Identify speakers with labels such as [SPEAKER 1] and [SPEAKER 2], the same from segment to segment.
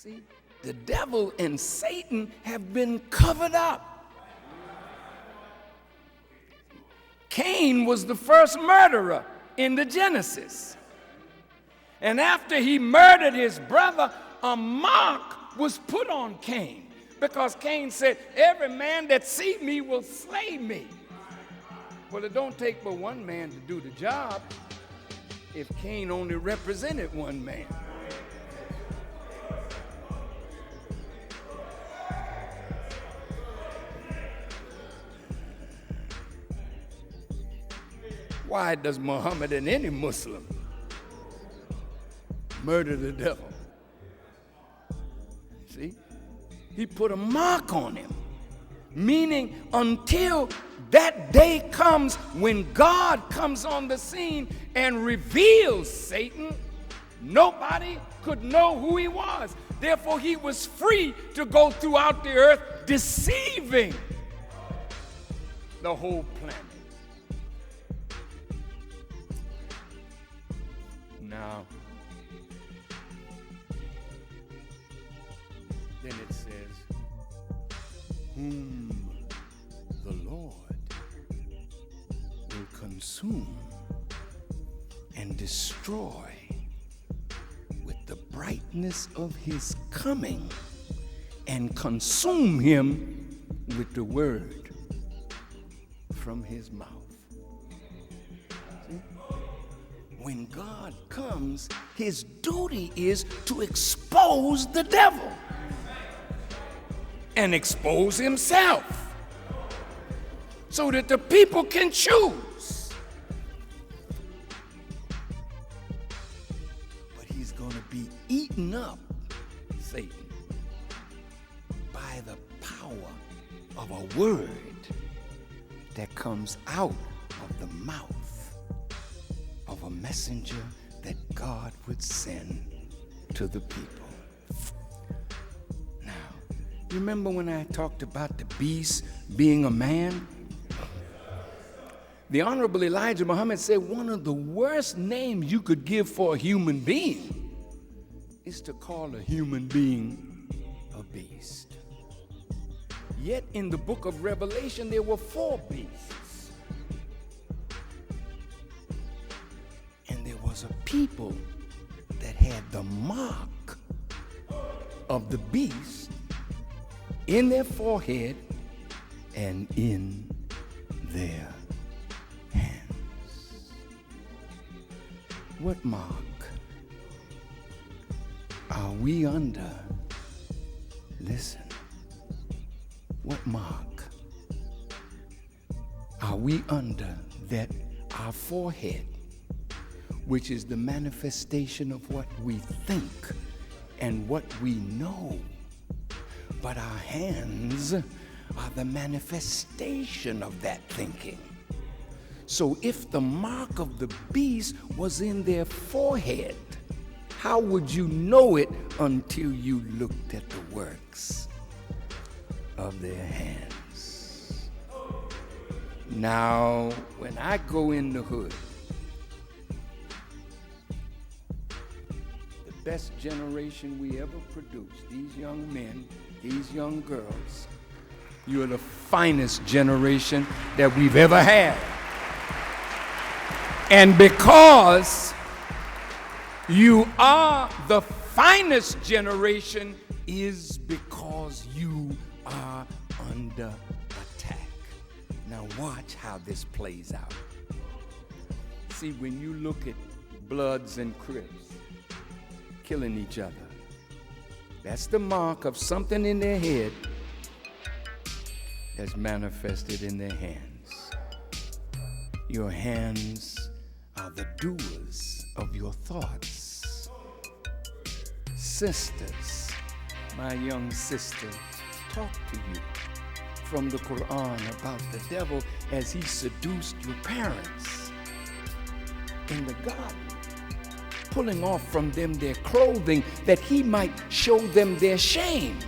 [SPEAKER 1] See, the devil and Satan have been covered up. Cain was the first murderer in the Genesis. And after he murdered his brother, a mark was put on Cain, because Cain said, every man that sees me will slay me. Well, it don't take but one man to do the job if Cain only represented one man. Why does Muhammad and any Muslim murder the devil? See? He put a mark on him, meaning until that day comes when God comes on the scene and reveals Satan, nobody could know who he was. Therefore, he was free to go throughout the earth deceiving the whole planet. Now, then it says, whom the Lord will consume and destroy with the brightness of his coming, and consume him with the word from his mouth. See? When God comes, his duty is to expose the devil and expose himself so that the people can choose. But he's going to be eaten up, Satan, by the power of a word that comes out of the mouth of a messenger that God would send to the people. Now, you remember when I talked about the beast being a man? The Honorable Elijah Muhammad said one of the worst names you could give for a human being is to call a human being a beast. Yet in the book of Revelation, there were 4 beasts. And there was a people that had the mark of the beast in their forehead and in their hands. What mark are we under? Listen. What mark are we under that our forehead, which is the manifestation of what we think and what we know, but our hands are the manifestation of that thinking. So if the mark of the beast was in their forehead, how would you know it until you looked at the works of their hands? Now, when I go in the hood, the best generation we ever produced, these young men, these young girls, you're the finest generation that we've ever had. And because you are the finest generation is because you are under attack. Now watch how this plays out. See, when you look at Bloods and Crips killing each other, that's the mark of something in their head that's manifested in their hands. Your hands are the doers of your thoughts. Sisters, my young sister, talk to you from the Quran about the devil as he seduced your parents in the garden, pulling off from them their clothing that he might show them their shame.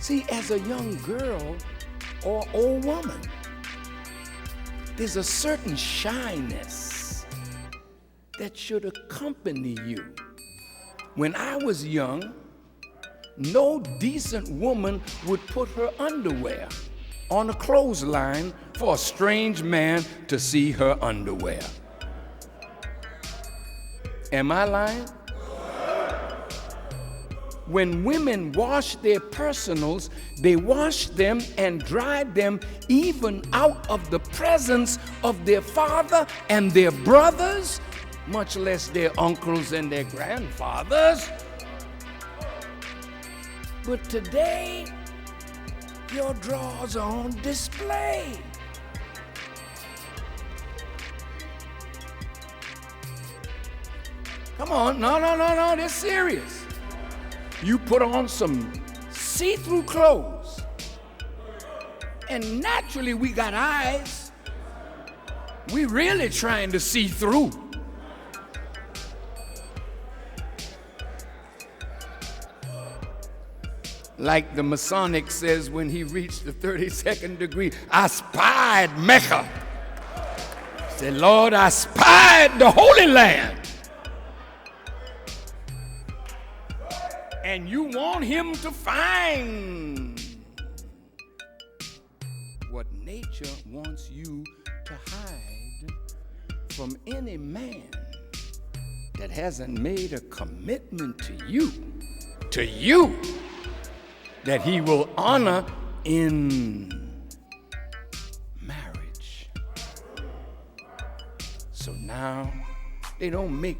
[SPEAKER 1] See, as a young girl or old woman, there's a certain shyness that should accompany you. When I was young, No decent woman would put her underwear on a clothesline for a strange man to see her underwear. Am I lying? When women wash their personals, they wash them and dry them even out of the presence of their father and their brothers, much less their uncles and their grandfathers. But today, your drawers are on display. Come on, no, they're serious. You put on some see-through clothes, and naturally we got eyes. We really trying to see through. Like the Masonic says when he reached the 32nd degree, I spied Mecca. Said, Lord, I spied the Holy Land. And you want him to find what nature wants you to hide from any man that hasn't made a commitment to you, that he will honor in marriage. So now they don't make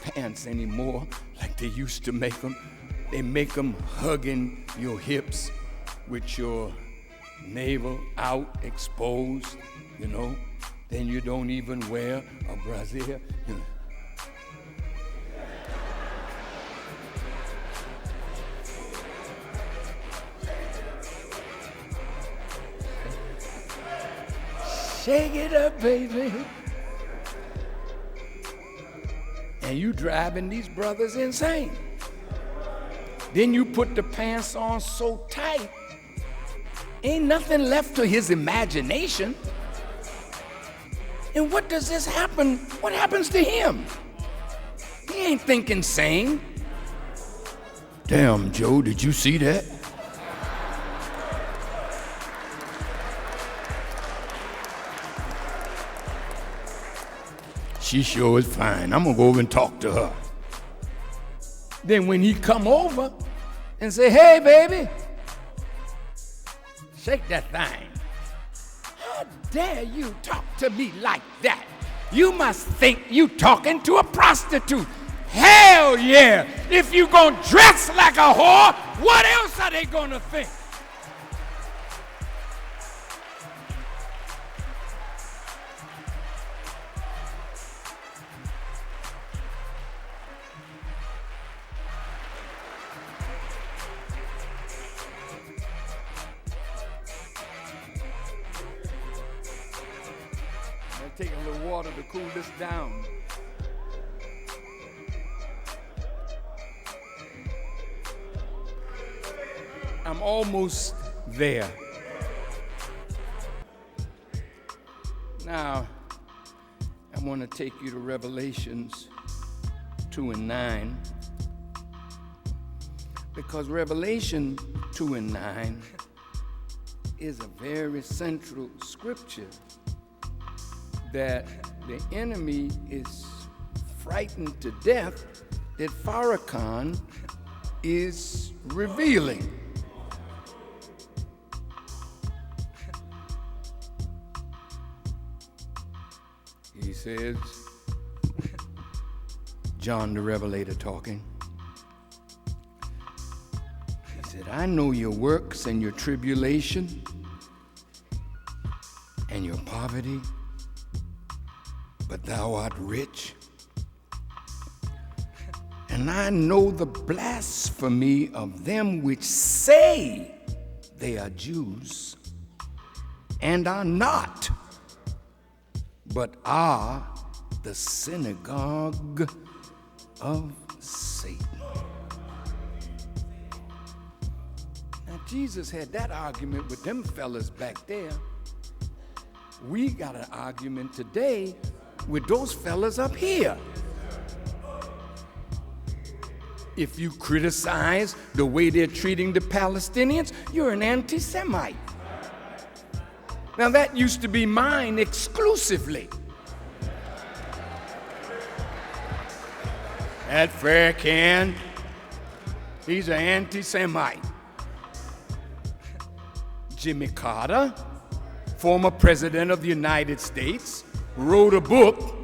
[SPEAKER 1] pants anymore like they used to make them. They make them hugging your hips with your navel out, exposed, you know. Then you don't even wear a brassiere, you know. Shake it up, baby. And you driving these brothers insane. Then you put the pants on so tight, ain't nothing left to his imagination. And what does this happen? What happens to him? He ain't thinking sane. Damn, Joe, did you see that? She sure is fine. I'm gonna go over and talk to her. Then when he come over and say, hey, baby, shake that thing. How dare you talk to me like that? You must think you talking to a prostitute. Hell yeah. If you gonna dress like a whore, what else are they gonna think? Take a little water to cool this down. I'm almost there. Now, I want to take you to Revelations 2 and 9, because Revelation 2 and 9 is a very central scripture that the enemy is frightened to death that Farrakhan is revealing. He says, John the Revelator talking, he said, I know your works and your tribulation and your poverty, but thou art rich. And I know the blasphemy of them which say they are Jews and are not, but are the synagogue of Satan. Now, Jesus had that argument with them fellas back there. We got an argument today with those fellas up here. If you criticize the way they're treating the Palestinians, you're an anti-Semite. Now that used to be mine exclusively. That Farrakhan, he's an anti-Semite. Jimmy Carter, former president of the United States, wrote a book,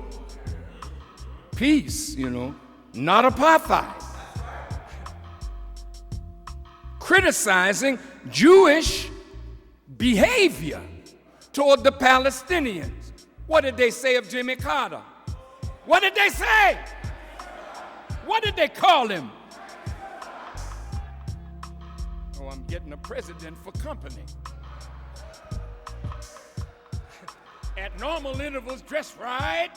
[SPEAKER 1] Peace, not apartheid, criticizing Jewish behavior toward the Palestinians. What did they say of Jimmy Carter? What did they say? What did they call him? Oh, I'm getting a president for company. At normal intervals, dress right,